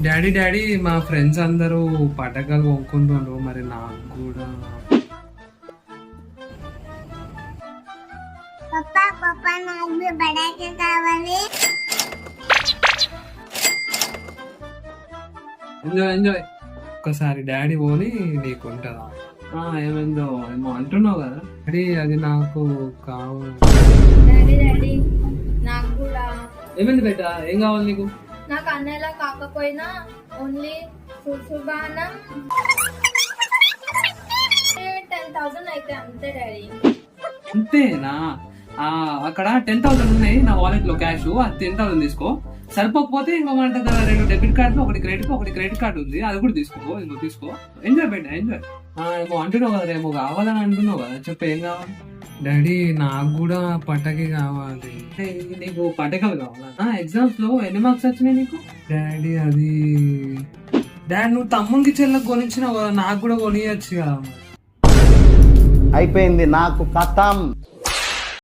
Daddy daddy మా friends అందరూ పటాకాలు కొనుక్కుంటుండ్రు, మరి నాకు కూడా ఎంజాయ్ ఎంజాయ్. ఒక్కసారి డాడీ పోని నీకుంటదా? ఏమైందో ఏమో అంటున్నావు కదా డాడీ, అది నాకు కావాలి. డాడీ నాకు కూడా. ఏమైంది బేట, ఏం కావాలి నీకు? నాకు అన్నయ్యలా కాకపోయినా ఓన్లీ సుబానం 10,000 అయితే అంతే డాడీ. అంతేనా? అక్కడ 10,000 ఉన్నాయి నా వాలెట్ లో క్యాష్, అది 10,000 తీసుకో. సరిపోకపోతే ఇంకో మాట కదా, 2 డెబిట్ కార్డు, ఒకటి క్రెడిట్ కార్డు ఉంది, అది కూడా తీసుకో. ఇంకో తీసుకో, ఎంజాయ్ బేట ఎంజాయ్. ఏమో అంటున్నావు కదా, ఏమో కావాలని అంటున్నావు కదా, చెప్పు ఏం కావాలి? డాడీ నాకు కూడా పటాకి కావాలి. నీకు పటాకాలు కావాలా? ఎగ్జామ్స్ లో ఎన్ని మార్క్స్ వచ్చినాయి నీకు? డాడీ అది డాడీ నువ్వు తమ్మునికి చెల్లకు కొనిచ్చినావు కదా, నాకు కూడా కొనియచ్చు కదా. అయిపోయింది నాకు కథం.